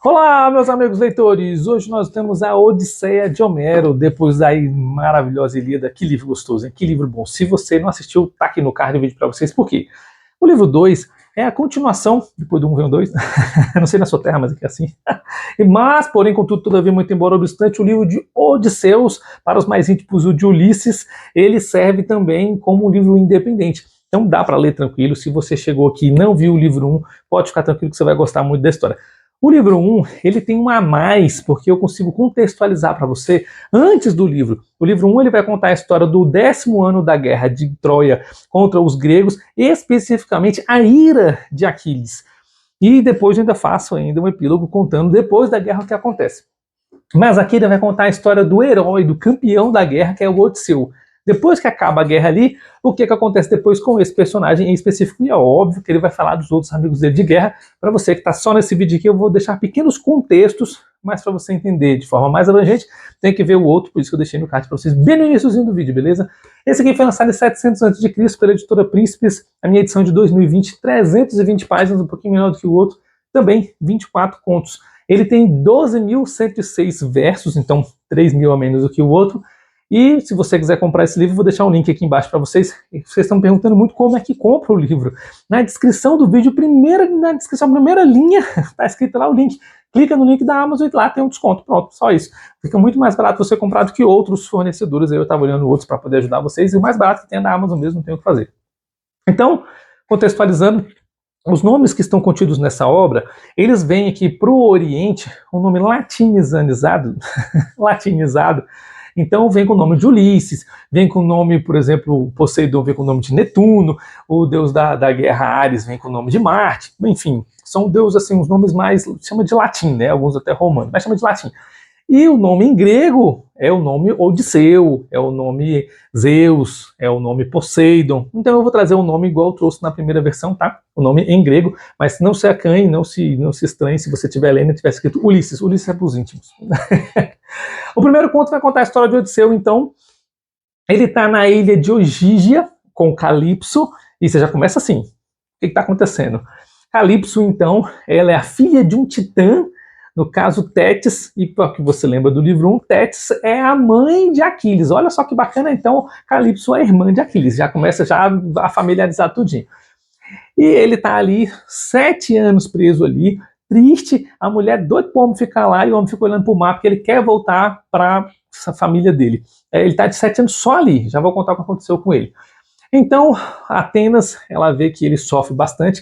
Olá, meus amigos leitores! Hoje nós temos a Odisseia de Homero, depois da maravilhosa Ilíada. Que livro gostoso, hein? Que livro bom. Se você não assistiu, tá aqui no card o vídeo para vocês. Por quê? O livro 2 é a continuação, depois do 1 vem o 2, não sei na sua terra, mas aqui é assim. Mas, porém, contudo, todavia, muito embora obstante, o livro de Odisseus, para os mais íntimos, o de Ulisses, ele serve também como um livro independente. Então dá para ler tranquilo. Se você chegou aqui e não viu o livro 1, pode ficar tranquilo que você vai gostar muito da história. O livro 1, ele tem um a mais, porque eu consigo contextualizar para você antes do livro. O livro 1 ele vai contar a história do 10º ano da guerra de Troia contra os gregos, especificamente a ira de Aquiles. E depois eu ainda faço um epílogo contando depois da guerra o que acontece. Mas aqui ele vai contar a história do herói, do campeão da guerra, que é o Odisseu. Depois que acaba a guerra ali, o que acontece depois com esse personagem em específico? E é óbvio que ele vai falar dos outros amigos dele de guerra. Para você que está só nesse vídeo aqui, eu vou deixar pequenos contextos, mas para você entender de forma mais abrangente, tem que ver o outro, por isso que eu deixei no card para vocês bem no iníciozinho do vídeo, beleza? Esse aqui foi lançado em 700 a.C. pela editora Príncipes, a minha edição de 2020, 320 páginas, um pouquinho menor do que o outro, também 24 contos. Ele tem 12.106 versos, então 3.000 a menos do que o outro. E se você quiser comprar esse livro, vou deixar um link aqui embaixo para vocês. Vocês estão perguntando muito como é que compra o livro. Na descrição do vídeo, primeira linha, está escrito lá o link. Clica no link da Amazon e lá tem um desconto. Pronto, só isso. Fica muito mais barato você comprar do que outros fornecedores. Eu estava olhando outros para poder ajudar vocês. E o mais barato que tem é da Amazon mesmo, não tem o que fazer. Então, contextualizando, os nomes que estão contidos nessa obra, eles vêm aqui para o Oriente, um nome latinizado, então vem com o nome de Ulisses, vem com o nome, por exemplo, Poseidon vem com o nome de Netuno, o deus da guerra Ares vem com o nome de Marte, enfim, são deuses assim, os nomes mais, chama de latim, né? Alguns até romanos, mas chama de latim. E o nome em grego é o nome Odisseu, é o nome Zeus, é o nome Poseidon. Então eu vou trazer um nome igual eu trouxe na primeira versão, tá? O nome em grego, mas não se acanhe, não se estranhe se você estiver lendo e tiver escrito Ulisses. Ulisses é para os íntimos. O primeiro conto vai contar a história de Odisseu, então. Ele está na ilha de Ogígia com Calipso, e você já começa assim. O que está acontecendo? Calipso, então, ela é a filha de um titã, no caso Tétis, e para que você lembra do livro 1, Tétis é a mãe de Aquiles. Olha só que bacana, então, Calipso é a irmã de Aquiles. Já começa a familiarizar tudinho. E ele está ali, 7 anos preso ali, triste, a mulher doida para o homem ficar lá, e o homem fica olhando para o mar, porque ele quer voltar para a família dele. Ele está de 7 anos só ali, já vou contar o que aconteceu com ele. Então, Atenas, ela vê que ele sofre bastante,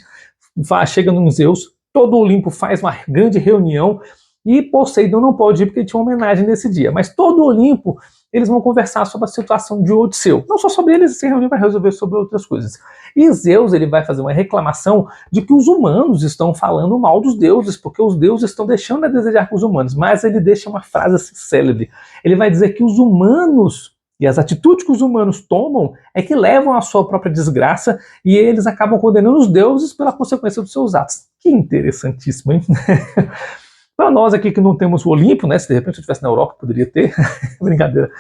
chega no Zeus, todo o Olimpo faz uma grande reunião, e Poseidon não pode ir porque tinha uma homenagem nesse dia, mas todo o Olimpo, eles vão conversar sobre a situação de Odisseu. Não só sobre eles, se reunir vai resolver sobre outras coisas. E Zeus ele vai fazer uma reclamação de que os humanos estão falando mal dos deuses, porque os deuses estão deixando a desejar com os humanos. Mas ele deixa uma frase assim, célebre. Ele vai dizer que os humanos e as atitudes que os humanos tomam é que levam à sua própria desgraça e eles acabam condenando os deuses pela consequência dos seus atos. Que interessantíssimo, hein? Para nós aqui que não temos o Olimpo, né? Se de repente eu estivesse na Europa, poderia ter. Brincadeira.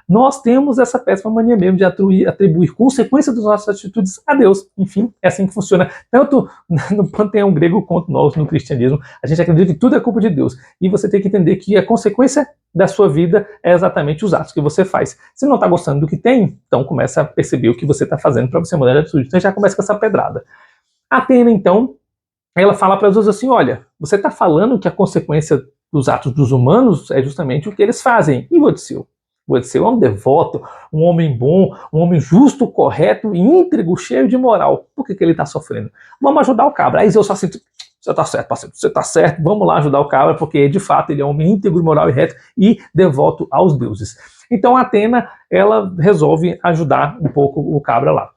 Nós temos essa péssima mania mesmo de atribuir consequência das nossas atitudes a Deus. Enfim, é assim que funciona. Tanto no panteão grego quanto nós no cristianismo. A gente acredita que tudo é culpa de Deus. E você tem que entender que a consequência da sua vida é exatamente os atos que você faz. Se não está gostando do que tem, então começa a perceber o que você está fazendo para você mudar de atitude. Então já começa com essa pedrada. Atena, então, ela fala para Zeus assim, olha, você está falando que a consequência dos atos dos humanos é justamente o que eles fazem. E o Odisseu? O Odisseu é um devoto, um homem bom, um homem justo, correto, íntegro, cheio de moral. Por que ele está sofrendo? Vamos ajudar o cabra. Aí Zeus fala assim, você está certo, parceiro, você está certo, vamos lá ajudar o cabra, porque de fato ele é um homem íntegro, moral e reto e devoto aos deuses. Então Atena, ela resolve ajudar um pouco o cabra lá.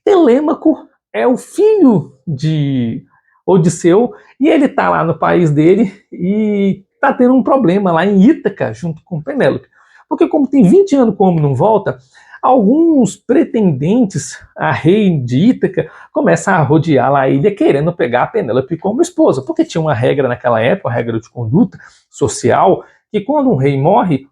Telêmaco é o filho de Odisseu, e ele está lá no país dele e está tendo um problema lá em Ítaca, junto com Penélope. Porque como tem 20 anos que o homem não volta, alguns pretendentes a rei de Ítaca começam a rodear lá a ilha querendo pegar a Penélope como esposa, porque tinha uma regra naquela época, uma regra de conduta social, que quando um rei morre,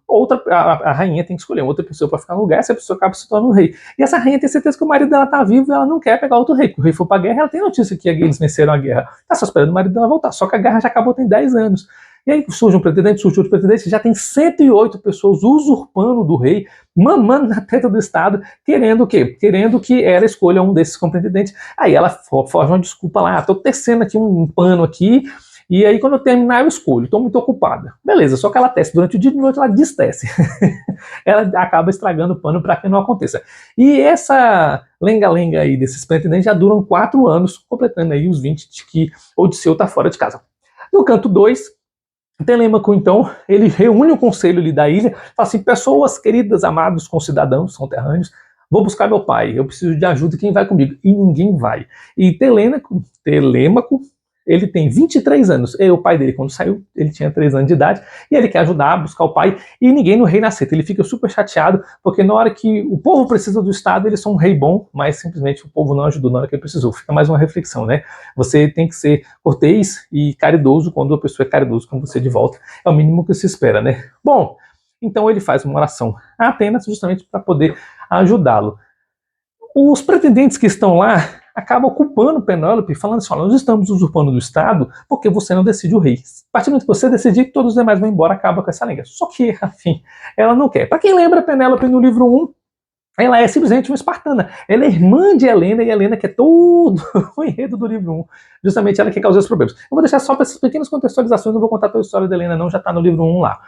a rainha tem que escolher outra pessoa para ficar no lugar, essa pessoa acaba se tornando rei. E essa rainha tem certeza que o marido dela tá vivo e ela não quer pegar outro rei, porque o rei foi pra guerra, ela tem notícia que eles venceram a guerra. Tá só esperando o marido dela voltar, só que a guerra já acabou tem 10 anos. E aí surge outro pretendente, já tem 108 pessoas usurpando do rei, mamando na teta do Estado, querendo o quê? Querendo que ela escolha um desses pretendentes. Aí ela foge uma desculpa lá, tô tecendo aqui um pano aqui, e aí quando eu terminar eu escolho, tô muito ocupada. Beleza, só que ela tece durante o dia e de noite ela destece. Ela acaba estragando o pano para que não aconteça. E essa lenga-lenga aí desses pretendentes já duram 4 anos, completando aí os 20 de que Odisseu tá fora de casa. No canto 2, Telêmaco, então, ele reúne o conselho ali da ilha, fala assim, pessoas queridas, amados concidadãos, conterrâneos, vou buscar meu pai, eu preciso de ajuda, quem vai comigo? E ninguém vai. E Telêmaco, ele tem 23 anos, e o pai dele, quando saiu, ele tinha 3 anos de idade, e ele quer ajudar a buscar o pai, e ninguém no reino aceita. Ele fica super chateado, porque na hora que o povo precisa do Estado, eles são um rei bom, mas simplesmente o povo não ajudou na hora que ele precisou. Fica mais uma reflexão, né? Você tem que ser cortês e caridoso quando a pessoa é caridosa com você de volta. É o mínimo que se espera, né? Bom, então ele faz uma oração a Atenas justamente para poder ajudá-lo. Os pretendentes que estão lá acabam culpando Penélope, falando assim, olha, nós estamos usurpando do Estado porque você não decide o rei. A partir do momento que você decidir, todos os demais vão embora, acaba com essa lenga. Só que, enfim, ela não quer. Para quem lembra, Penélope no livro 1, ela é simplesmente uma espartana. Ela é irmã de Helena, e Helena quer todo o enredo do livro 1. Justamente ela que causa os problemas. Eu vou deixar só para essas pequenas contextualizações, não vou contar toda a história da Helena não, já está no livro 1 lá.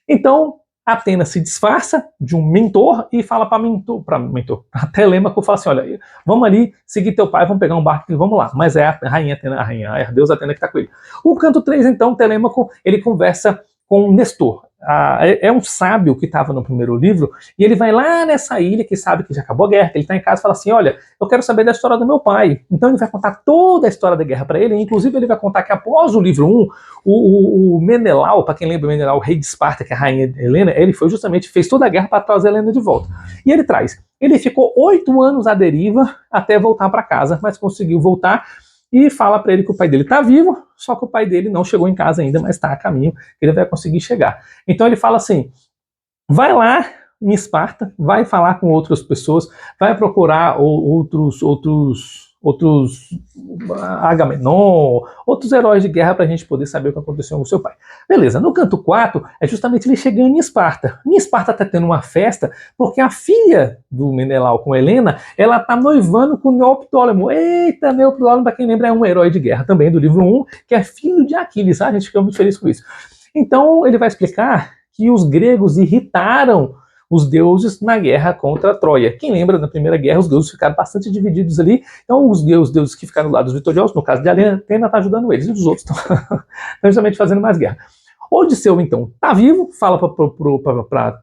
Então, Atenas se disfarça de um mentor e fala para Telêmaco, fala assim, olha, vamos ali seguir teu pai, vamos pegar um barco e vamos lá. Mas é a rainha Atena, a deusa Atena que está com ele. O canto 3, então, Telêmaco, ele conversa com Nestor. É um sábio que estava no primeiro livro, e ele vai lá nessa ilha, que sabe que já acabou a guerra, que ele está em casa e fala assim, olha, eu quero saber da história do meu pai. Então ele vai contar toda a história da guerra para ele, inclusive ele vai contar que após o livro 1, o Menelau, para quem lembra o Menelau, o rei de Esparta, que é a rainha Helena, ele fez toda a guerra para trazer a Helena de volta. E ele traz. Ele ficou 8 anos à deriva até voltar para casa, mas conseguiu voltar, e fala para ele que o pai dele está vivo, só que o pai dele não chegou em casa ainda, mas está a caminho, ele vai conseguir chegar. Então ele fala assim, vai lá em Esparta, vai falar com outras pessoas, vai procurar outros Agamenon, outros heróis de guerra para a gente poder saber o que aconteceu com o seu pai. Beleza, no canto 4 é justamente ele chegando em Esparta. Em Esparta está tendo uma festa porque a filha do Menelau com Helena, ela está noivando com Neoptólemo. Eita, Neoptólemo, para quem lembra, é um herói de guerra também do livro 1, que é filho de Aquiles. A gente fica muito feliz com isso. Então ele vai explicar que os gregos irritaram os deuses na guerra contra Troia. Quem lembra, na Primeira Guerra, os deuses ficaram bastante divididos ali. Então, os deuses que ficaram do lado dos vitoriosos, no caso de Atena, está ajudando eles, e os outros estão justamente fazendo mais guerra. Odisseu, então, está vivo, fala para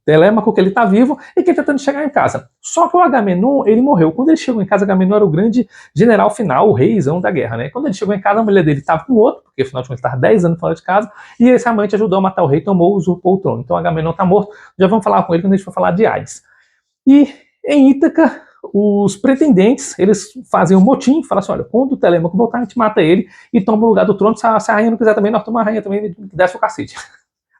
Telêmaco que ele está vivo e que ele está tentando chegar em casa. Só que o Agamenon, ele morreu. Quando ele chegou em casa, Agamenon era o grande general final, o reizão da guerra, né? Quando ele chegou em casa, a mulher dele estava com outro, porque afinal de contas estava 10 anos fora de casa, e esse amante ajudou a matar o rei, usurpou o trono. Então Agamenon está morto, já vamos falar com ele quando a gente for falar de Hades. E em Ítaca, os pretendentes, eles fazem um motim, falam assim, olha, quando o Telêmaco voltar, a gente mata ele e toma o lugar do trono, se a rainha não quiser também, nós tomamos a rainha também, desce o cacete.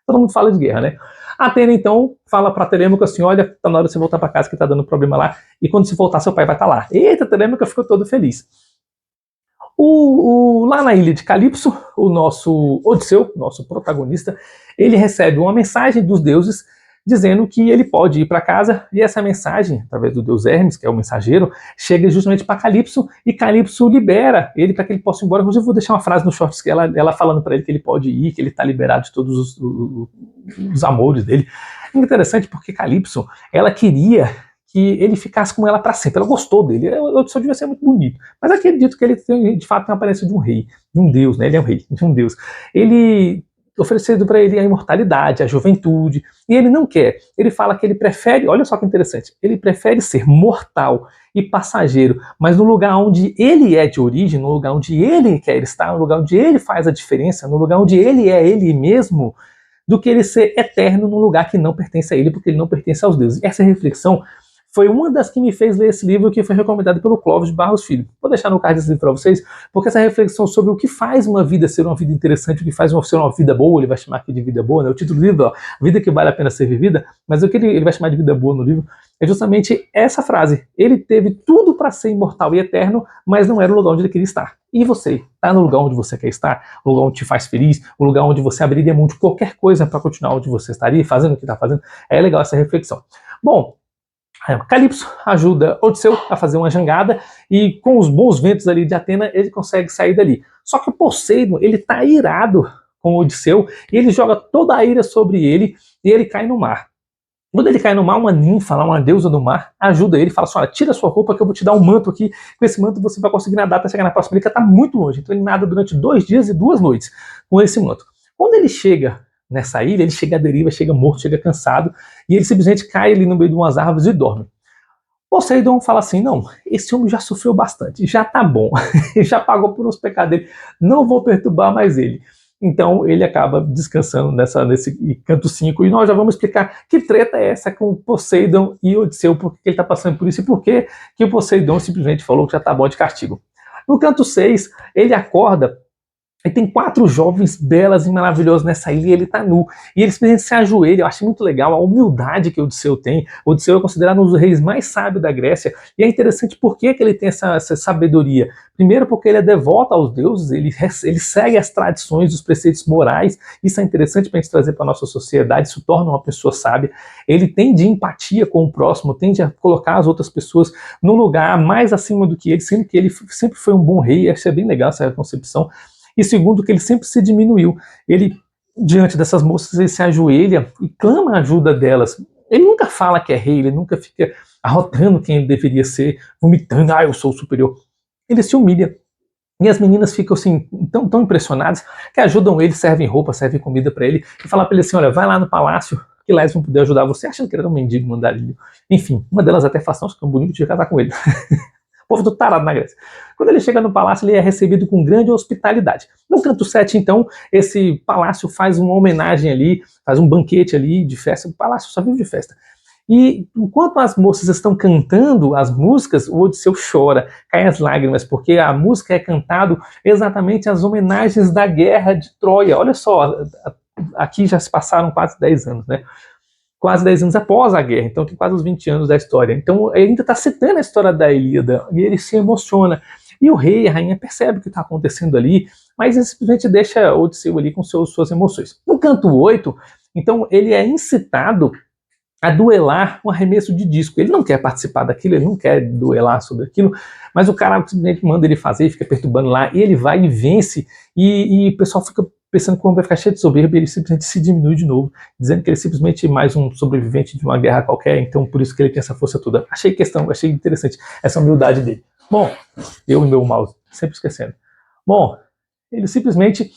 Todo mundo fala de guerra, né? Atena, então, fala pra Telêmaco assim, olha, tá na hora de você voltar pra casa que tá dando problema lá, e quando você voltar, seu pai vai estar lá. Eita, Telêmaco ficou todo feliz. Lá na ilha de Calipso, o nosso Odisseu, nosso protagonista, ele recebe uma mensagem dos deuses dizendo que ele pode ir para casa, e essa mensagem, através do deus Hermes, que é o mensageiro, chega justamente para Calipso, e Calipso libera ele para que ele possa ir embora. Inclusive, eu vou deixar uma frase no shorts, que ela falando para ele que ele pode ir, que ele está liberado de todos os amores dele. É interessante porque Calipso, ela queria que ele ficasse com ela para sempre. Ela gostou dele. O Odisseu devia ser muito bonito. Mas acredito que ele tem, de fato, tem a aparência de um rei, de um deus, né? Ele é um rei, de um deus. Ele oferecido para ele a imortalidade, a juventude, e ele não quer. Ele fala que ele prefere, olha só que interessante, ele prefere ser mortal e passageiro, mas no lugar onde ele é de origem, no lugar onde ele quer estar, no lugar onde ele faz a diferença, no lugar onde ele é ele mesmo, do que ele ser eterno num lugar que não pertence a ele, porque ele não pertence aos deuses. Essa reflexão foi uma das que me fez ler esse livro, que foi recomendado pelo Clóvis de Barros Filho. Vou deixar no card esse livro para vocês, porque essa reflexão sobre o que faz uma vida ser uma vida interessante, o que faz ser uma vida boa, ele vai chamar aqui de vida boa, né? O título do livro, ó, Vida que Vale a Pena Ser Vivida, mas o que ele vai chamar de vida boa no livro é justamente essa frase. Ele teve tudo para ser imortal e eterno, mas não era o lugar onde ele queria estar. E você? Está no lugar onde você quer estar? O lugar onde te faz feliz? O lugar onde você abriria mão de qualquer coisa para continuar onde você estaria, fazendo o que está fazendo? É legal essa reflexão. Bom, Calypso ajuda Odisseu a fazer uma jangada e com os bons ventos ali de Atena ele consegue sair dali. Só que o Poseidon, ele tá irado com Odisseu e ele joga toda a ira sobre ele e ele cai no mar. Quando ele cai no mar, uma ninfa, uma deusa do mar, ajuda ele e fala assim, olha, tira sua roupa que eu vou te dar um manto aqui, com esse manto você vai conseguir nadar até chegar na próxima ilha, que está muito longe. Então ele nada durante 2 dias e 2 noites com esse manto. Quando ele chega nessa ilha, ele chega à deriva, chega morto, chega cansado, e ele simplesmente cai ali no meio de umas árvores e dorme. Poseidon fala assim, não, esse homem já sofreu bastante, já tá bom, já pagou por uns pecados dele, não vou perturbar mais ele. Então ele acaba descansando nesse canto 5, e nós já vamos explicar que treta é essa com Poseidon e Odisseu, por que ele está passando por isso e por que o Poseidon simplesmente falou que já tá bom de castigo. No canto 6, ele acorda e tem 4 jovens belas e maravilhosas nessa ilha e ele tá nu. E eles simplesmente se ajoelham. Eu acho muito legal a humildade que Odisseu tem. Odisseu é considerado um dos reis mais sábios da Grécia. E é interessante por que ele tem essa sabedoria. Primeiro porque ele é devoto aos deuses, ele segue as tradições, os preceitos morais. Isso é interessante para a gente trazer para a nossa sociedade, isso torna uma pessoa sábia. Ele tem de empatia com o próximo, tende a colocar as outras pessoas num lugar mais acima do que ele, sendo que ele sempre foi um bom rei. Isso é bem legal, essa concepção. E segundo, que ele sempre se diminuiu. Ele, diante dessas moças, ele se ajoelha e clama a ajuda delas. Ele nunca fala que é rei, ele nunca fica arrotando quem ele deveria ser, vomitando, eu sou o superior. Ele se humilha. E as meninas ficam assim, tão impressionadas, que ajudam ele, servem roupa, servem comida para ele, e falam para ele assim, olha, vai lá no palácio, que lá eles vão poder ajudar você, achando que ele era um mendigo mandarilho. Enfim, uma delas até fala, nossa, que bonito de casar com ele. O povo do tarado na Grécia. Quando ele chega no palácio, ele é recebido com grande hospitalidade. No canto 7, então, esse palácio faz uma homenagem ali, faz um banquete ali de festa. O palácio só vive de festa. E enquanto as moças estão cantando as músicas, o Odisseu chora, cai as lágrimas, porque a música é cantado exatamente às homenagens da guerra de Troia. Olha só, aqui já se passaram quase 10 anos, né? Quase 10 anos após a guerra, então tem quase os 20 anos da história. Então ele ainda está citando a história da Ilíada, e ele se emociona. E o rei e a rainha percebem o que está acontecendo ali, mas ele simplesmente deixa Odisseu ali com suas emoções. No canto 8, então ele é incitado a duelar um arremesso de disco. Ele não quer participar daquilo, ele não quer duelar sobre aquilo, mas o cara simplesmente manda ele fazer, fica perturbando lá, e ele vai e vence, e o pessoal fica pensando que o homem vai ficar cheio de soberba, e ele simplesmente se diminui de novo, dizendo que ele é simplesmente mais um sobrevivente de uma guerra qualquer, então por isso que ele tem essa força toda. Achei interessante essa humildade dele. Bom, eu e meu mouse, sempre esquecendo. Bom, ele simplesmente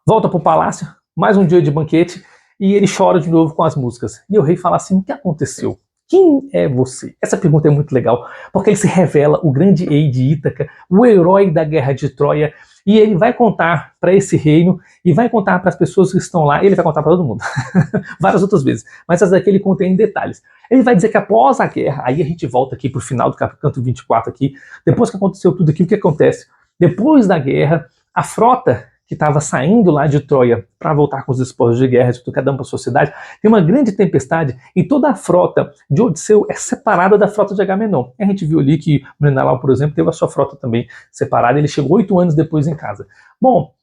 volta para o palácio, mais um dia de banquete, e ele chora de novo com as músicas. E o rei fala assim, o que aconteceu? Quem é você? Essa pergunta é muito legal, porque ele se revela o grande rei de Ítaca, o herói da guerra de Troia, e ele vai contar para esse reino, e vai contar para as pessoas que estão lá, ele vai contar para todo mundo, várias outras vezes, mas essa daqui ele conta em detalhes. Ele vai dizer que após a guerra, aí a gente volta aqui para o final do canto 24 aqui, depois que aconteceu tudo aqui, o que acontece? Depois da guerra, a frota que estava saindo lá de Troia para voltar com os despojos de guerra, de cada um para a sua cidade, tem uma grande tempestade e toda a frota de Odisseu é separada da frota de Agamenon. A gente viu ali que Menelau, por exemplo, teve a sua frota também separada, ele chegou 8 anos depois em casa. Bom,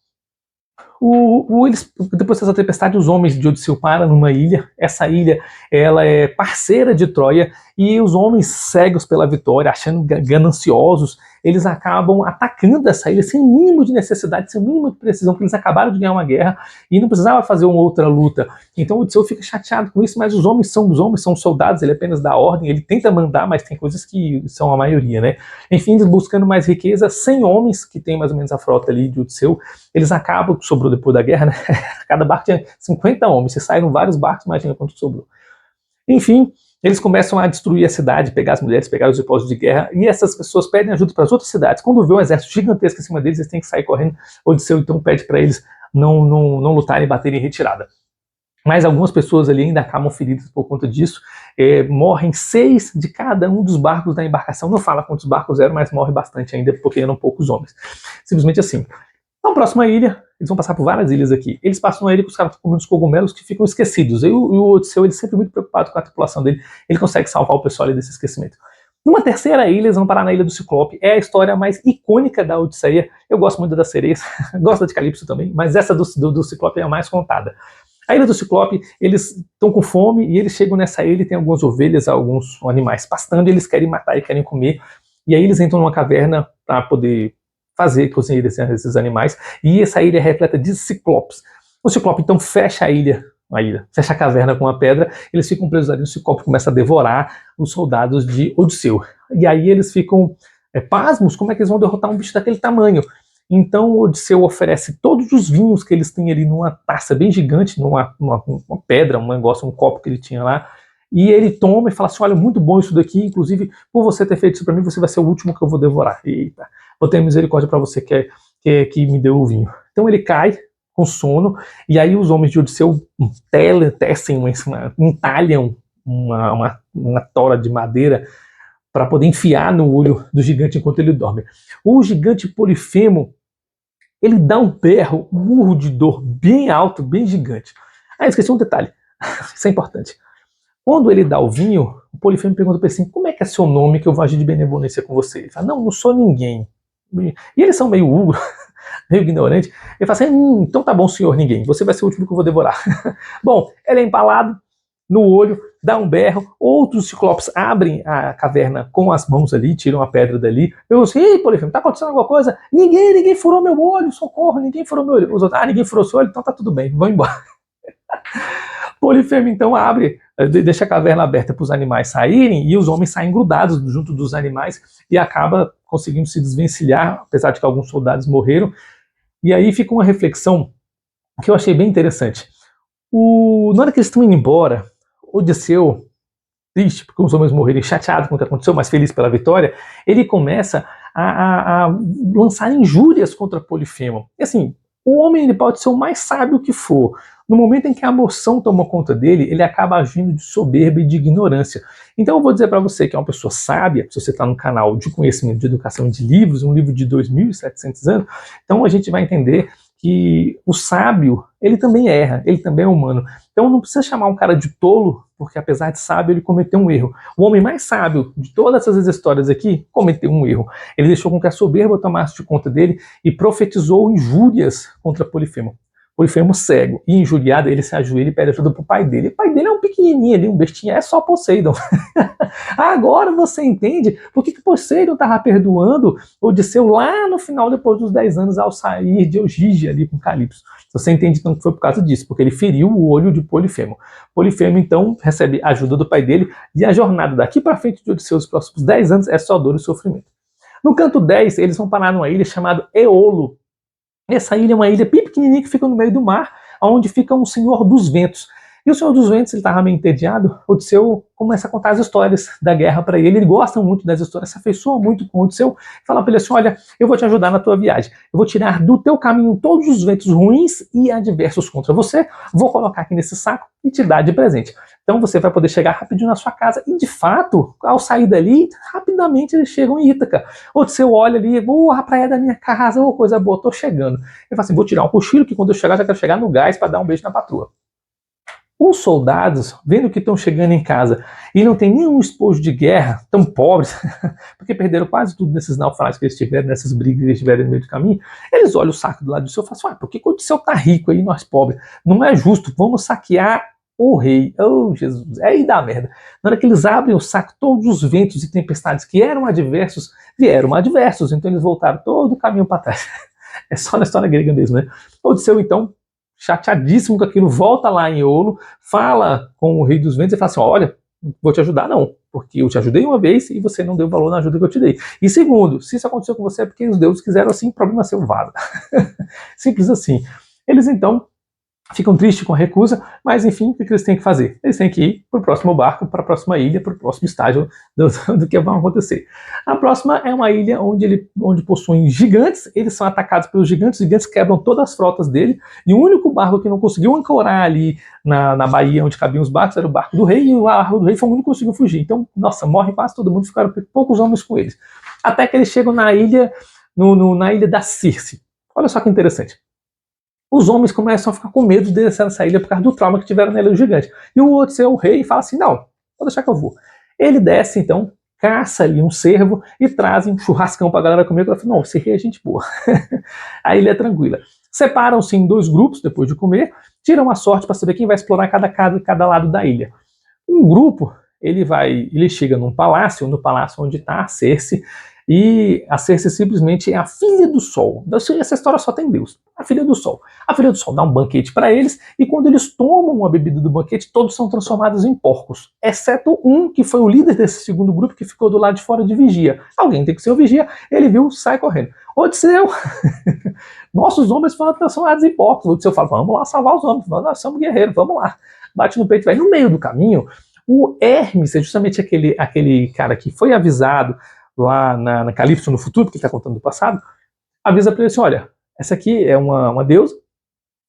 depois dessa tempestade, os homens de Odisseu param numa ilha. Essa ilha ela é parceira de Troia, e os homens cegos pela vitória, achando gananciosos, eles acabam atacando essa ilha sem o mínimo de necessidade, sem o mínimo de precisão, porque eles acabaram de ganhar uma guerra e não precisava fazer uma outra luta. Então Odisseu fica chateado com isso, mas os homens são soldados, ele apenas dá ordem, ele tenta mandar, mas tem coisas que são a maioria, né? Enfim, eles buscando mais riqueza, 100 homens, que tem mais ou menos a frota ali de Odisseu, eles acabam, que sobrou depois da guerra, né? Cada barco tinha 50 homens, se saíram vários barcos, imagina quanto sobrou. Enfim, eles começam a destruir a cidade, pegar as mulheres, pegar os depósitos de guerra, e essas pessoas pedem ajuda para as outras cidades. Quando vê um exército gigantesco em cima deles, eles têm que sair correndo. Odisseu então pede para eles não lutarem e baterem em retirada. mas algumas pessoas ali ainda acabam feridas por conta disso. Morrem 6 de cada um dos barcos da embarcação. Não fala quantos barcos eram, mas morre bastante ainda, porque eram poucos homens. Simplesmente assim. Na próxima ilha, eles vão passar por várias ilhas aqui. Eles passam na ilha que os caras estão comendo os cogumelos que ficam esquecidos. E o Odisseu, ele sempre muito preocupado com a tripulação dele, ele consegue salvar o pessoal ali desse esquecimento. Numa terceira ilha, eles vão parar na Ilha do Ciclope. É a história mais icônica da Odisseia. Eu gosto muito das sereias, gosto da de Calypso também, mas essa do Ciclope é a mais contada. A Ilha do Ciclope, eles estão com fome e eles chegam nessa ilha e tem algumas ovelhas, alguns animais pastando e eles querem matar e querem comer. E aí eles entram numa caverna para poder fazer cozinhar esses animais. E essa ilha é repleta de ciclopes. O Ciclope então fecha a ilha, fecha a caverna com uma pedra, eles ficam presos ali, o Ciclope começa a devorar os soldados de Odisseu. E aí eles ficam pasmos, como é que eles vão derrotar um bicho daquele tamanho? Então Odisseu oferece todos os vinhos que eles têm ali numa taça bem gigante, numa pedra, um negócio, um copo que ele tinha lá, e ele toma e fala assim, olha, muito bom isso daqui, inclusive por você ter feito isso para mim, você vai ser o último que eu vou devorar. Eita, vou ter misericórdia para você que me deu o vinho. Então ele cai com sono, e aí os homens de Odisseu entalham uma tora de madeira para poder enfiar no olho do gigante enquanto ele dorme. O gigante Polifemo, ele dá um berro, um urro de dor bem alto, bem gigante. Ah, esqueci um detalhe, isso é importante. Quando ele dá o vinho, o Polifemo pergunta para ele assim, como é que é seu nome que eu vou agir de benevolência com você? Ele fala, não sou ninguém. E eles são meio meio ignorante. Ele fala assim, então tá bom, senhor, ninguém. Você vai ser o último que eu vou devorar. Bom, ele é empalado no olho, dá um berro, outros ciclopes abrem a caverna com as mãos ali, tiram a pedra dali. Eu assim, ei, Polifemo, tá acontecendo alguma coisa? Ninguém furou meu olho, socorro, ninguém furou meu olho. Os outros, ninguém furou seu olho, então tá tudo bem, vão embora. Polifemo então abre, deixa a caverna aberta para os animais saírem e os homens saem grudados junto dos animais e acaba conseguindo se desvencilhar, apesar de que alguns soldados morreram. E aí fica uma reflexão que eu achei bem interessante. Na hora que eles estão indo embora, Odisseu, triste porque os homens morreram, chateado com o que aconteceu, mas feliz pela vitória, ele começa a lançar injúrias contra Polifemo. E assim, o homem ele pode ser o mais sábio que for. No momento em que a emoção toma conta dele, ele acaba agindo de soberba e de ignorância. Então eu vou dizer para você que é uma pessoa sábia, se você está no canal de conhecimento, de educação e de livros, um livro de 2.700 anos, então a gente vai entender que o sábio, ele também erra, ele também é humano. Então não precisa chamar um cara de tolo, porque apesar de sábio, ele cometeu um erro. O homem mais sábio de todas essas histórias aqui cometeu um erro. Ele deixou com que a soberba tomasse de conta dele e profetizou injúrias contra Polifemo. Polifemo cego e injuriado, ele se ajoelha e pede ajuda pro pai dele. O pai dele é um pequenininho ali, um bestinha, é só Poseidon. Agora você entende por que Poseidon estava perdoando Odisseu lá no final, depois dos 10 anos, ao sair de Ogígia ali com Calypso. Você entende então que foi por causa disso, porque ele feriu o olho de Polifemo. Polifemo então recebe a ajuda do pai dele e a jornada daqui para frente de Odisseu, os próximos 10 anos, é só dor e sofrimento. No canto 10, eles vão parar numa ilha chamada Eolo. Essa ilha é uma ilha bem pequenininha que fica no meio do mar, onde fica um senhor dos ventos. E o senhor dos ventos, ele estava meio entediado, Odisseu começa a contar as histórias da guerra para ele gosta muito das histórias, se afeiçoa muito com Odisseu, fala para ele assim, olha, eu vou te ajudar na tua viagem, eu vou tirar do teu caminho todos os ventos ruins e adversos contra você, vou colocar aqui nesse saco e te dar de presente. Então você vai poder chegar rapidinho na sua casa, e de fato, ao sair dali, rapidamente eles chegam em Ítaca. Odisseu olha ali, a praia da minha casa, coisa boa, tô chegando. Ele fala assim, vou tirar um cochilo, que quando eu chegar, já quero chegar no gás para dar um beijo na patroa. Os soldados, vendo que estão chegando em casa e não tem nenhum esposo de guerra, tão pobres, porque perderam quase tudo nesses naufrágios que eles tiveram, nessas brigas que eles tiveram no meio do caminho, eles olham o saco do lado do seu e falam assim, por que o Odisseu tá rico aí, nós pobres? Não é justo, vamos saquear o rei. Oh, Jesus, aí dá merda. Na hora que eles abrem o saco, todos os ventos e tempestades que eram adversos, vieram adversos, então eles voltaram todo o caminho para trás. É só na história grega mesmo, né? Odisseu, então, chateadíssimo com aquilo, volta lá em Eolo, fala com o rei dos ventos e fala assim, olha, vou te ajudar não, porque eu te ajudei uma vez e você não deu valor na ajuda que eu te dei. E segundo, se isso aconteceu com você é porque os deuses quiseram assim, problema seu, vaza. Simples assim. Eles então ficam tristes com a recusa, mas enfim, o que eles têm que fazer? Eles têm que ir para o próximo barco, para a próxima ilha, para o próximo estágio do que vai acontecer. A próxima é uma ilha onde possuem gigantes, eles são atacados pelos gigantes, os gigantes quebram todas as frotas dele, e o único barco que não conseguiu ancorar ali na baía onde cabiam os barcos era o barco do rei, e o barco do rei foi o único que conseguiu fugir. Então, nossa, morre quase todo mundo, ficaram poucos homens com eles. Até que eles chegam na ilha, na ilha da Circe. Olha só que interessante. Os homens começam a ficar com medo de descer nessa ilha por causa do trauma que tiveram na ilha do gigante. E o Odisseu, o rei, fala assim, não, vou deixar que eu vou. Ele desce, então, caça ali um cervo e traz um churrascão pra galera comer. Ela fala, não, esse rei é gente boa. A ilha é tranquila. Separam-se em 2 grupos depois de comer, tiram a sorte para saber quem vai explorar cada lado da ilha. Um grupo, ele chega no palácio onde está a Circe, e a Circe simplesmente é a filha do Sol. Essa história só tem Deus. A filha do Sol. A filha do Sol dá um banquete para eles, e quando eles tomam a bebida do banquete, todos são transformados em porcos, exceto um que foi o líder desse segundo grupo, que ficou do lado de fora de vigia. Alguém tem que ser o vigia, ele viu, sai correndo. Odisseu, nossos homens foram transformados em porcos. Odisseu fala, vamos lá salvar os homens, nós somos guerreiros, vamos lá. Bate no peito e vai. No meio do caminho, o Hermes é justamente aquele cara que foi avisado lá na Calypso no futuro, porque ele está contando do passado, avisa para ele assim, olha, essa aqui é uma deusa,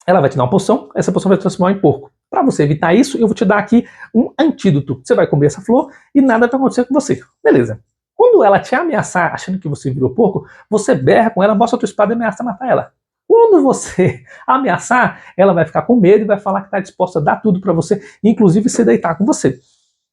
ela vai te dar uma poção, essa poção vai te transformar em porco. Para você evitar isso, eu vou te dar aqui um antídoto. Você vai comer essa flor e nada vai acontecer com você. Beleza. Quando ela te ameaçar, achando que você virou porco, você berra com ela, mostra a tua espada e ameaça matar ela. Quando você ameaçar, ela vai ficar com medo e vai falar que está disposta a dar tudo para você, inclusive se deitar com você.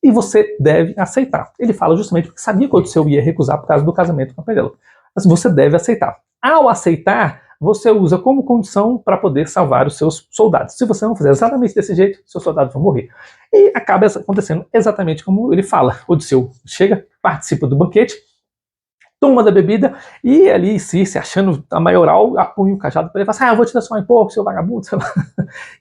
E você deve aceitar. Ele fala justamente porque sabia que o Odisseu ia recusar por causa do casamento com a Penélope. Mas você deve aceitar. Ao aceitar, você usa como condição para poder salvar os seus soldados. Se você não fizer exatamente desse jeito, seus soldados vão morrer. E acaba acontecendo exatamente como ele fala. Odisseu chega, participa do banquete, toma da bebida, e ali Circe, achando a maioral, apunha o cajado para ele e fala assim, eu vou te transformar em porco, seu vagabundo.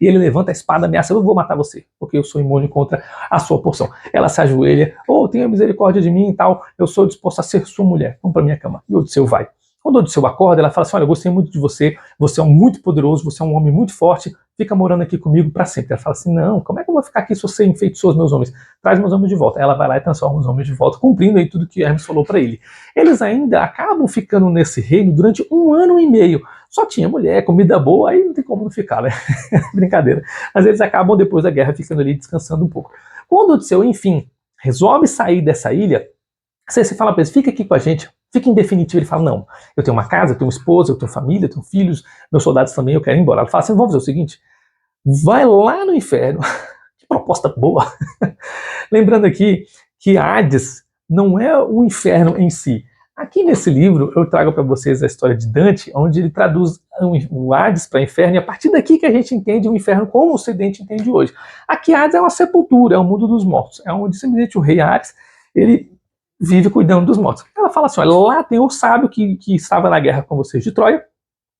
E ele levanta a espada, ameaça, eu vou matar você, porque eu sou imune contra a sua porção. Ela se ajoelha, tenha misericórdia de mim e tal, eu sou disposto a ser sua mulher, vamos para minha cama. E Odisseu vai. Quando Odisseu acorda, ela fala assim, olha, eu gostei muito de você, você é muito poderoso, você é um homem muito forte, fica morando aqui comigo para sempre. Ela fala assim, não, como é que eu vou ficar aqui se você enfeitiçou os meus homens? Traz meus homens de volta. Ela vai lá e transforma os homens de volta, cumprindo aí tudo que Hermes falou para ele. Eles ainda acabam ficando nesse reino durante 1 ano e meio. Só tinha mulher, comida boa, aí não tem como não ficar, né? Brincadeira. Mas eles acabam depois da guerra ficando ali descansando um pouco. Quando Odisseu, enfim, resolve sair dessa ilha, você fala para eles, fica aqui com a gente, fica em definitivo. Ele fala, não, eu tenho uma casa, eu tenho uma esposa, eu tenho família, eu tenho filhos, meus soldados também, eu quero ir embora. Ela fala assim, vamos fazer o seguinte, vai lá no inferno. Que proposta boa. Lembrando aqui que Hades não é o inferno em si. Aqui nesse livro eu trago para vocês a história de Dante, onde ele traduz o Hades para inferno, e a partir daqui que a gente entende o inferno como o Ocidente entende hoje. Aqui Hades é uma sepultura, é o mundo dos mortos, é onde simplesmente o rei Ares, ele vive cuidando dos mortos. Ela fala assim, olha, lá tem o sábio que estava na guerra com vocês de Troia,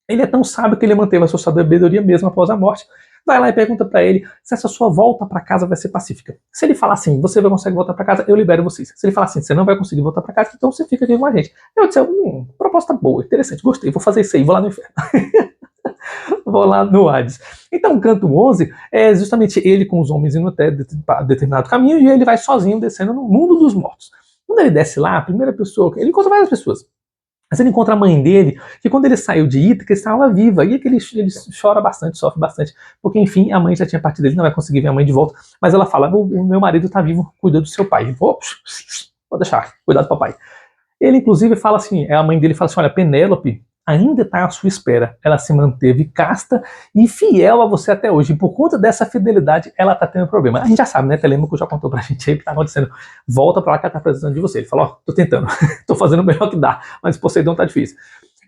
ele é tão sábio que ele manteve a sua sabedoria mesmo após a morte. Vai lá e pergunta para ele se essa sua volta para casa vai ser pacífica. Se ele falar assim, você vai conseguir voltar para casa, eu libero vocês. Se ele falar assim, você não vai conseguir voltar para casa, então você fica aqui com a gente. Eu disse, proposta boa, interessante, gostei, vou fazer isso aí, vou lá no inferno. Vou lá no Hades. Então o canto 11 é justamente ele com os homens indo até determinado caminho, e ele vai sozinho descendo no mundo dos mortos. Quando ele desce lá, a primeira pessoa, ele encontra várias pessoas. Mas ele encontra a mãe dele, que quando ele saiu de Ítaca, estava viva. E ele chora bastante, sofre bastante, porque, enfim, a mãe já tinha partido dele, não vai conseguir ver a mãe de volta. Mas ela fala, o meu marido está vivo, cuida do seu pai. Vou deixar, cuidar do papai. Ele, inclusive, fala assim, a mãe dele fala assim, olha, Penélope ainda está à sua espera. Ela se manteve casta e fiel a você até hoje. E por conta dessa fidelidade, ela está tendo problema. A gente já sabe, né? Telêmaco já contou pra gente aí o que está acontecendo. Volta para lá que ela está precisando de você. Ele falou, tô tentando, tô fazendo o melhor que dá, mas Poseidon tá difícil.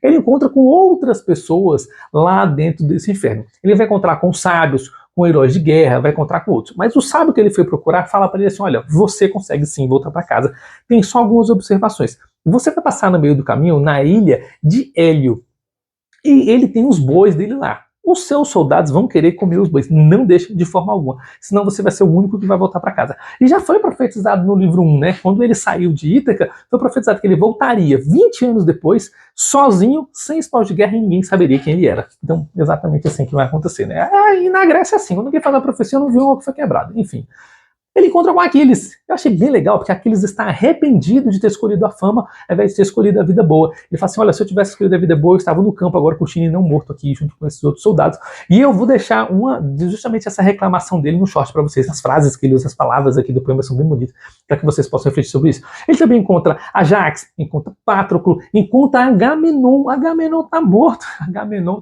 Ele encontra com outras pessoas lá dentro desse inferno. Ele vai encontrar com sábios, com heróis de guerra, vai encontrar com outros. Mas o sábio que ele foi procurar fala para ele assim, olha, você consegue sim voltar para casa. Tem só algumas observações. Você vai passar no meio do caminho na ilha de Hélio. E ele tem os bois dele lá. os seus soldados vão querer comer os bois. Não deixe de forma alguma, senão você vai ser o único que vai voltar para casa. E já foi profetizado no livro 1, né? Quando ele saiu de Ítaca, foi profetizado que ele voltaria 20 anos depois, sozinho, sem esposo de guerra, e ninguém saberia quem ele era. Então, exatamente assim que vai acontecer, né? E na Grécia é assim, quando alguém faz a profecia, não viu uma que foi quebrada. Enfim. Ele encontra com Aquiles. Eu achei bem legal, porque Aquiles está arrependido de ter escolhido a fama ao invés de ter escolhido a vida boa. Ele fala assim, olha, se eu tivesse escolhido a vida boa, eu estava no campo agora curtindo e não morto aqui, junto com esses outros soldados. E eu vou deixar justamente essa reclamação dele no short para vocês. As frases que ele usa, as palavras aqui do poema são bem bonitas, para que vocês possam refletir sobre isso. Ele também encontra Ajax, encontra Patroclo, encontra Agamenon. Agamenon está morto. Agamenon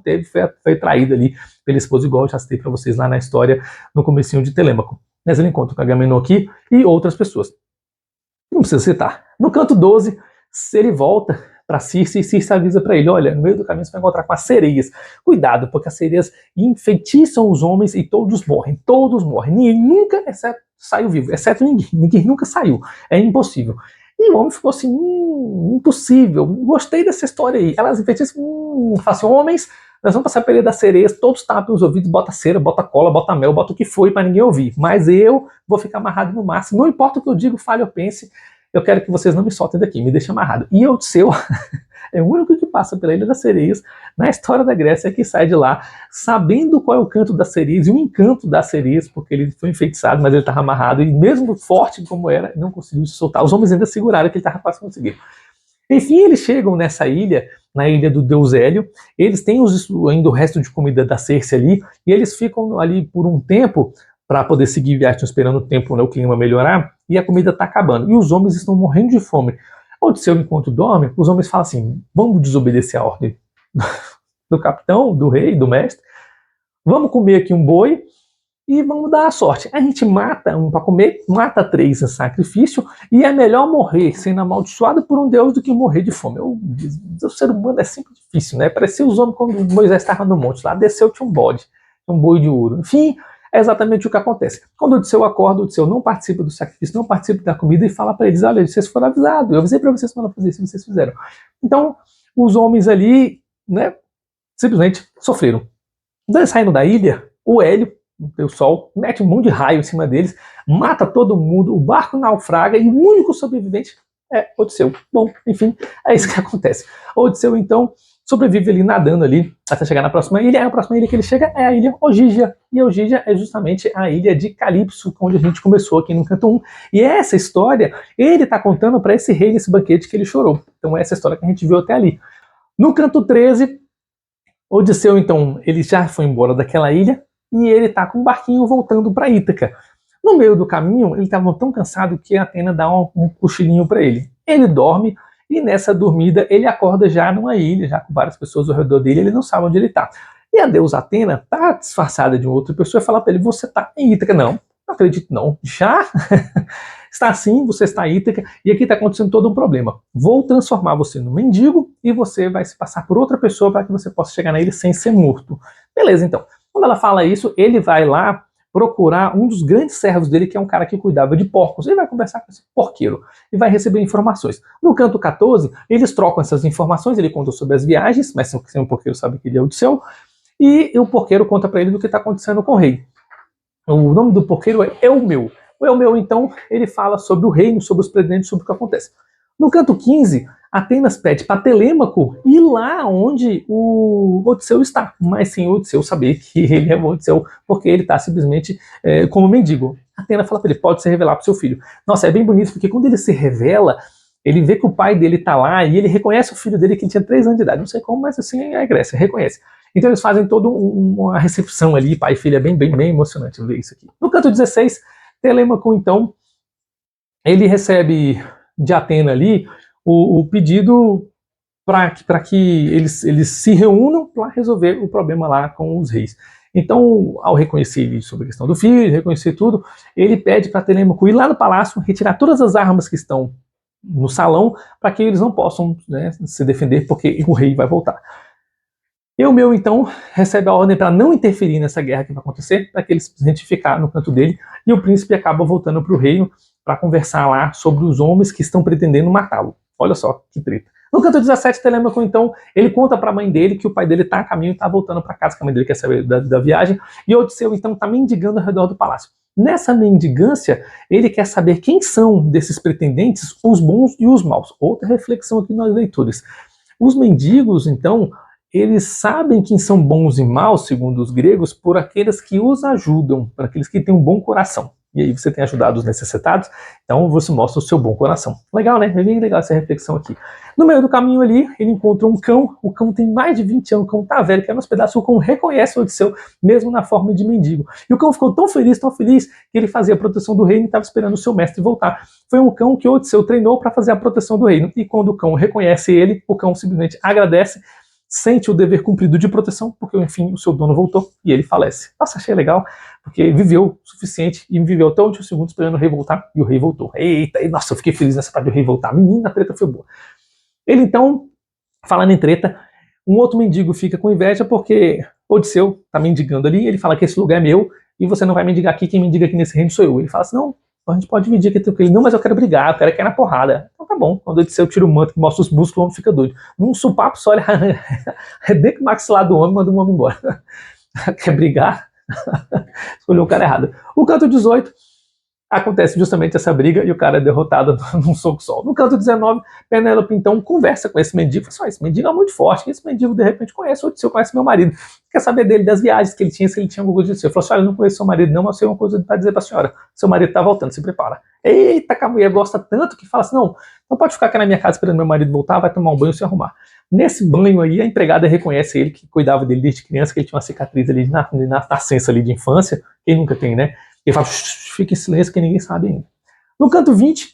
foi traído ali pela esposa, igual eu já citei para vocês lá na história, no comecinho de Telêmaco. Mas ele encontra com Agamenon aqui e outras pessoas. Não precisa citar. No canto 12, ele volta para Circe e Circe avisa para ele, olha, no meio do caminho você vai encontrar com as sereias. Cuidado, porque as sereias enfeitiçam os homens e todos morrem. Todos morrem. Ninguém nunca saiu vivo, exceto ninguém. Ninguém nunca saiu. É impossível. E o homem ficou assim, impossível. Gostei dessa história aí. Elas enfeitiçam, fazem homens... Nós vamos passar a período das sereias, todos tapem os ouvidos, bota cera, bota cola, bota mel, bota o que for para ninguém ouvir. Mas eu vou ficar amarrado no máximo. Não importa o que eu digo, fale ou pense, eu quero que vocês não me soltem daqui, me deixem amarrado. E Odisseu é o único que passa pela Ilha das Sereias, na história da Grécia, que sai de lá, sabendo qual é o canto das sereias e o encanto das sereias, porque ele foi enfeitiçado, mas ele estava amarrado, e mesmo forte como era, não conseguiu se soltar. Os homens ainda seguraram que ele estava quase conseguindo. Enfim, eles chegam nessa ilha, na ilha do deus Hélio, eles têm ainda o resto de comida da Circe ali, e eles ficam ali por um tempo, para poder seguir viagem, esperando o tempo, né, o clima melhorar, e a comida está acabando, e os homens estão morrendo de fome. Odisseu, enquanto dorme, os homens falam assim, vamos desobedecer a ordem do capitão, do rei, do mestre, vamos comer aqui um boi, e vamos dar a sorte. A gente mata um para comer, mata 3 em sacrifício, e é melhor morrer sendo amaldiçoado por um deus do que morrer de fome. O ser humano é sempre difícil, né? Parecia os homens quando Moisés estava no monte, lá desceu, tinha um bode, um boi de ouro. Enfim, é exatamente o que acontece. Quando o Odisseu acorda, o Odisseu não participa do sacrifício, não participa da comida e fala para eles, olha, vocês foram avisados, eu avisei para vocês para não fazer isso, vocês fizeram. Então, os homens ali, né, simplesmente sofreram. Então, saindo da ilha, o Hélio, o sol, mete um monte de raio em cima deles, mata todo mundo, o barco naufraga e o único sobrevivente é Odisseu. Bom, enfim, é isso que acontece. Odisseu, então, sobrevive ali nadando ali até chegar na próxima ilha. A próxima ilha que ele chega é a ilha Ogígia. E Ogígia é justamente a ilha de Calipso, onde a gente começou aqui no canto 1. E essa história, ele está contando para esse rei nesse banquete que ele chorou. Então, essa história que a gente viu até ali. No canto 13, Odisseu, então, ele já foi embora daquela ilha, e ele está com um barquinho voltando para Ítaca. No meio do caminho, ele estava tão cansado que a Atena dá um cochilinho para ele. Ele dorme, e nessa dormida ele acorda já numa ilha, já com várias pessoas ao redor dele, ele não sabe onde ele está. E a deusa Atena está disfarçada de outra pessoa e fala para ele, você está em Ítaca. Não acredito não. Já está assim, você está em Ítaca, e aqui está acontecendo todo um problema. Vou transformar você no mendigo, e você vai se passar por outra pessoa para que você possa chegar na ilha sem ser morto. Beleza, então. Quando ela fala isso, ele vai lá procurar um dos grandes servos dele, que é um cara que cuidava de porcos. Ele vai conversar com esse porqueiro e vai receber informações. No canto 14, eles trocam essas informações, ele conta sobre as viagens, mas sem o porqueiro sabe que ele é Odisseu, e o porqueiro conta para ele do que está acontecendo com o rei. O nome do porqueiro é Eumeu. O Eumeu, então, ele fala sobre o reino, sobre os presidentes, sobre o que acontece. No canto 15, Atenas pede para Telêmaco ir lá onde o Odisseu está, mas sem o Odisseu saber que ele é o Odisseu, porque ele está simplesmente como mendigo. Atena fala para ele, pode se revelar para o seu filho. Nossa, é bem bonito, porque quando ele se revela, ele vê que o pai dele está lá, e ele reconhece o filho dele, que ele tinha 3 anos de idade, não sei como, mas assim é a Grécia, reconhece. Então eles fazem toda uma recepção ali, pai e filha, bem emocionante ver isso aqui. No canto 16, Telêmaco, então, ele recebe de Atena ali o pedido para que eles se reúnam para resolver o problema lá com os reis. Então, ao reconhecer sobre a questão do filho, reconhecer tudo, ele pede para Telêmaco ir lá no palácio, retirar todas as armas que estão no salão, para que eles não possam, né, se defender, porque o rei vai voltar. Eumeu, então, recebe a ordem para não interferir nessa guerra que vai acontecer, para que ele simplesmente ficar no canto dele, e o príncipe acaba voltando para o reino para conversar lá sobre os homens que estão pretendendo matá-lo. Olha só que treta. No canto 17, Telêmaco, então, ele conta para a mãe dele que o pai dele está a caminho e está voltando para casa, que a mãe dele quer saber da viagem, e Odisseu, então, está mendigando ao redor do palácio. Nessa mendigância, ele quer saber quem são desses pretendentes os bons e os maus. Outra reflexão aqui nós leitores. Os mendigos, então, eles sabem quem são bons e maus, segundo os gregos, por aqueles que os ajudam, por aqueles que têm um bom coração. E aí você tem ajudado os necessitados, então você mostra o seu bom coração. Legal, né? É bem legal essa reflexão aqui. No meio do caminho ali, ele encontra um cão, o cão tem mais de 20 anos, o cão tá velho, quer nos pedaços, o cão reconhece o Odisseu, mesmo na forma de mendigo. E o cão ficou tão feliz, que ele fazia a proteção do reino e estava esperando o seu mestre voltar. Foi um cão que o Odisseu treinou para fazer a proteção do reino, e quando o cão reconhece ele, o cão simplesmente agradece, sente o dever cumprido de proteção, porque, enfim, o seu dono voltou e ele falece. Nossa, achei legal, porque viveu o suficiente e viveu até o último segundo esperando o rei voltar, e o rei voltou. Eita, e, nossa, eu fiquei feliz nessa parte do rei voltar. Menina, a treta foi boa. Ele, então, falando em treta, um outro mendigo fica com inveja porque Odisseu tá mendigando ali, ele fala que esse lugar é meu, e você não vai mendigar aqui, quem mendiga aqui nesse reino sou eu. Ele fala assim, não, a gente pode dividir aqui com ele. Não, mas eu quero brigar, eu quero cair na porrada. Então tá bom. Quando o Odisseu tira o manto que mostra os músculos, o homem fica doido. Num supapo só, ele arrebenta o maxilar do homem e manda o homem embora. Quer brigar? Escolheu o cara errado. O canto 18, acontece justamente essa briga e o cara é derrotado num soco só. No canto 19, Penélope então conversa com esse mendigo, fala assim, esse mendigo é muito forte, esse mendigo de repente conhece o Odisseu, conhece meu marido, quer saber dele, das viagens que ele tinha, se ele tinha alguma coisa de Odisseu. Ele falou assim, olha, eu não conheço seu marido não, mas eu sei uma coisa para dizer para a senhora, seu marido está voltando, se prepara. Eita, que a mulher gosta tanto que fala assim, não pode ficar aqui na minha casa esperando meu marido voltar, vai tomar um banho e se arrumar. Nesse banho aí, a empregada reconhece ele, que cuidava dele desde criança, que ele tinha uma cicatriz ali na nascença ali de infância, quem nunca tem, né? Ele fala, fica em silêncio que ninguém sabe ainda. No canto 20,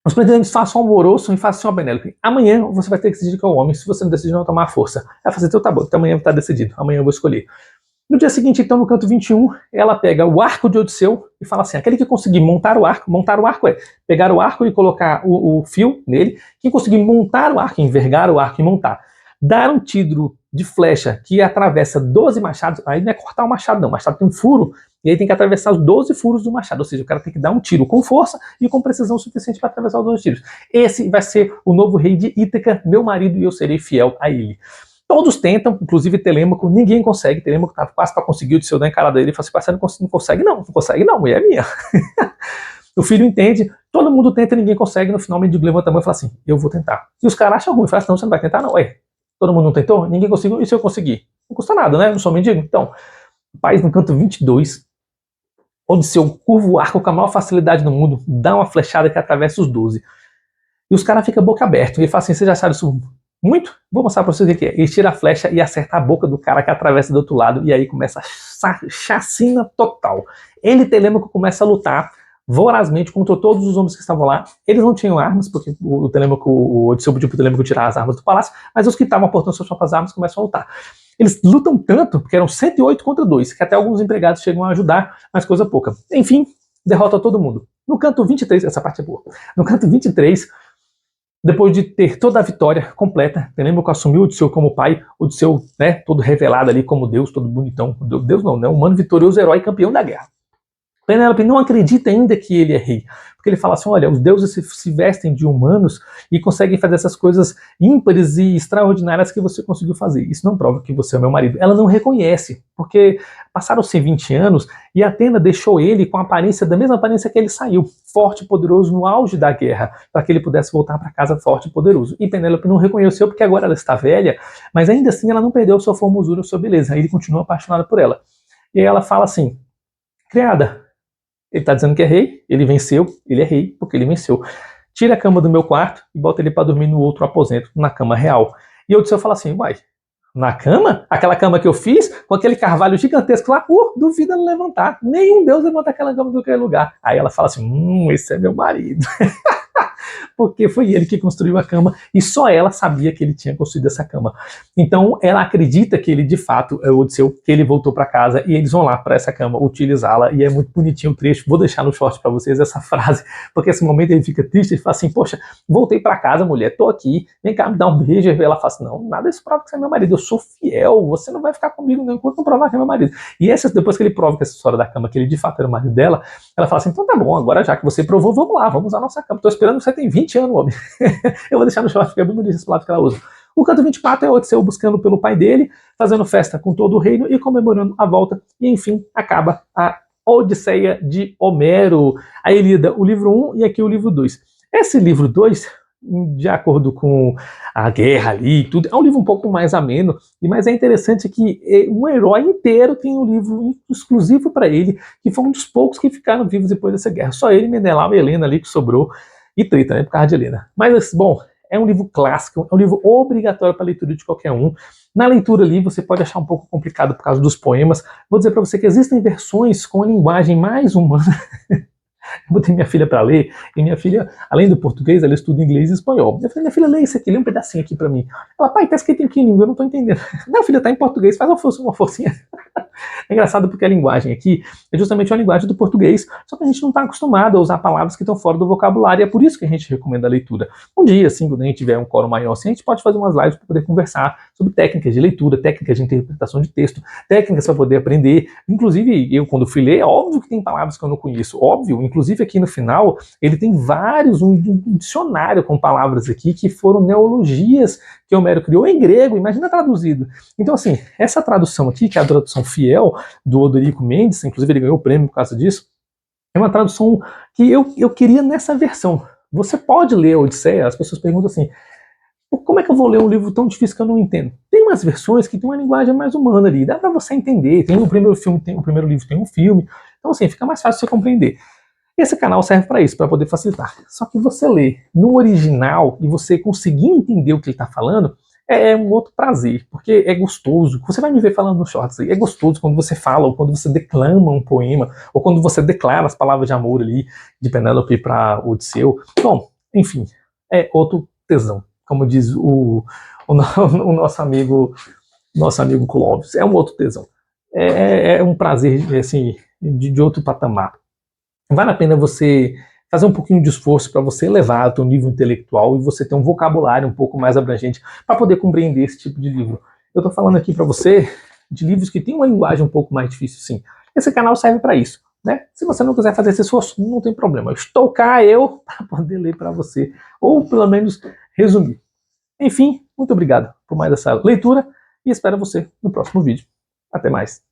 os pretendentes façam um alvoroço e façam a Penélope. Amanhã você vai ter que decidir qual é o homem, se você não decidir, não vai tomar força. Ela fala assim, então tá bom, então amanhã está decidido, amanhã eu vou escolher. No dia seguinte, então, no canto 21, ela pega o arco de Odisseu e fala assim, aquele que conseguir montar o arco é pegar o arco e colocar o fio nele, quem conseguir montar o arco, envergar o arco e montar, dar um tiro de flecha que atravessa 12 machados, aí não é cortar o machado não, o machado tem um furo, e aí tem que atravessar os 12 furos do machado, ou seja, o cara tem que dar um tiro com força e com precisão suficiente para atravessar os 12 tiros. Esse vai ser o novo rei de Ítaca, meu marido, e eu serei fiel a ele. Todos tentam, inclusive Telêmaco, ninguém consegue, Telêmaco estava quase para conseguir o Odisseu dar encarada dele, ele falou assim, você não consegue não, mulher é minha. O filho entende, todo mundo tenta, ninguém consegue, no final o mendigo levanta a mão e fala assim, eu vou tentar. E os caras acham ruim, falam assim, não, você não vai tentar não, todo mundo não tentou, ninguém conseguiu, e se eu conseguir? Não custa nada, né, eu não sou mendigo? Então, paz no canto 22, Odisseu curva o arco com a maior facilidade do mundo, dá uma flechada que atravessa os 12. E os caras ficam boca aberta, e ele fala assim, você já sabe isso muito? Vou mostrar pra vocês o que é. Ele tira a flecha e acerta a boca do cara que atravessa do outro lado, e aí começa a chacina total. Ele e Telêmaco começa a lutar vorazmente contra todos os homens que estavam lá. Eles não tinham armas, porque o Odisseu pediu pro Telêmaco tirar as armas do palácio, mas os que estavam portando suas próprias armas começam a lutar. Eles lutam tanto, porque eram 108 contra 2, que até alguns empregados chegam a ajudar, mas coisa pouca. Enfim, derrota todo mundo. No canto 23, essa parte é boa. No canto 23, depois de ter toda a vitória completa, Telêmaco assumiu o Odisseu como pai, o Odisseu, né, todo revelado ali como Deus, todo bonitão. Deus não, né, humano vitorioso, herói, campeão da guerra. Penélope não acredita ainda que ele é rei, porque ele fala assim, olha, os deuses se vestem de humanos e conseguem fazer essas coisas ímpares e extraordinárias que você conseguiu fazer. Isso não prova que você é meu marido. Ela não reconhece, porque passaram-se 20 anos e Atena deixou ele com a aparência, da mesma aparência que ele saiu, forte e poderoso no auge da guerra, para que ele pudesse voltar para casa forte e poderoso. E Penélope não reconheceu porque agora ela está velha, mas ainda assim ela não perdeu sua formosura, sua beleza. Aí ele continua apaixonado por ela. E aí ela fala assim, criada, ele está dizendo que é rei, ele venceu, ele é rei porque ele venceu. Tira a cama do meu quarto e bota ele para dormir no outro aposento, na cama real. E Odisseu fala assim, uai, na cama? Aquela cama que eu fiz, com aquele carvalho gigantesco lá, duvida não levantar. Nenhum deus levanta aquela cama daquele lugar. Aí ela fala assim, esse é meu marido. Porque foi ele que construiu a cama e só ela sabia que ele tinha construído essa cama. Então ela acredita que ele de fato é o Odisseu, que ele voltou para casa e eles vão lá para essa cama utilizá-la, e é muito bonitinho o trecho. Vou deixar no short para vocês essa frase, porque esse momento ele fica triste, ele fala assim, poxa, voltei para casa, mulher, tô aqui, vem cá me dar um beijo. E ela fala assim, não, nada isso prova que você é meu marido, eu sou fiel, você não vai ficar comigo não, enquanto não provar que é meu marido. E depois que ele prova que essa história da cama, que ele de fato era o marido dela, ela fala assim, então tá bom, agora já que você provou, vamos lá, vamos usar a nossa cama, tô esperando, você tem 20 20 anos, homem. Eu vou deixar no short, porque é bem bonito esse palavra que ela usa. O canto 24 é Odisseu buscando pelo pai dele, fazendo festa com todo o reino e comemorando a volta. E enfim, acaba a Odisseia de Homero, a Ilíada, o livro 1 e aqui o livro 2. Esse livro 2, de acordo com a guerra ali e tudo, é um livro um pouco mais ameno, mas é interessante que um herói inteiro tem um livro exclusivo para ele, que foi um dos poucos que ficaram vivos depois dessa guerra. Só ele, Menelau e Helena ali que sobrou, e treta, né, por causa de Helena. Mas, bom, é um livro clássico, é um livro obrigatório para a leitura de qualquer um. Na leitura ali, você pode achar um pouco complicado por causa dos poemas. Vou dizer para você que existem versões com a linguagem mais humana. Eu botei minha filha para ler, e minha filha, além do português, ela estuda inglês e espanhol. Eu falei, minha filha, lê isso aqui, lê um pedacinho aqui para mim. Ela, pai, tá escrito em que língua? Eu não tô entendendo. Não, filha, tá em português, faz uma forcinha. É engraçado porque a linguagem aqui é justamente a linguagem do português, só que a gente não está acostumado a usar palavras que estão fora do vocabulário, e é por isso que a gente recomenda a leitura. Um dia, assim, quando a gente tiver um quórum maior, assim, a gente pode fazer umas lives para poder conversar sobre técnicas de leitura, técnicas de interpretação de texto, técnicas para poder aprender. Inclusive, eu, quando fui ler, é óbvio que tem palavras que eu não conheço, óbvio. Inclusive, aqui no final, ele tem um dicionário com palavras aqui que foram neologias que Homero criou em grego, imagina traduzido. Então, assim, essa tradução aqui, que é a tradução fiel do Odorico Mendes, inclusive ele ganhou o prêmio por causa disso, é uma tradução que eu queria nessa versão. Você pode ler a Odisseia, as pessoas perguntam assim, como é que eu vou ler um livro tão difícil que eu não entendo? Tem umas versões que tem uma linguagem mais humana ali, dá para você entender. Tem o primeiro filme, tem o primeiro livro, tem um filme, então assim, fica mais fácil você compreender. Esse canal serve para isso, para poder facilitar. Só que você lê no original e você conseguir entender o que ele está falando é um outro prazer, porque é gostoso. Você vai me ver falando nos shorts aí, é gostoso quando você fala, ou quando você declama um poema, ou quando você declara as palavras de amor ali de Penélope para Odisseu. Bom, enfim, é outro tesão, como diz o nosso amigo Clóvis. É um outro tesão. É um prazer assim, de outro patamar. Vale a pena você fazer um pouquinho de esforço para você elevar o seu nível intelectual e você ter um vocabulário um pouco mais abrangente para poder compreender esse tipo de livro. Eu estou falando aqui para você de livros que têm uma linguagem um pouco mais difícil, sim. Esse canal serve para isso, né? Se você não quiser fazer esse esforço, não tem problema. Estou cá eu para poder ler para você, ou pelo menos resumir. Enfim, muito obrigado por mais essa leitura e espero você no próximo vídeo. Até mais.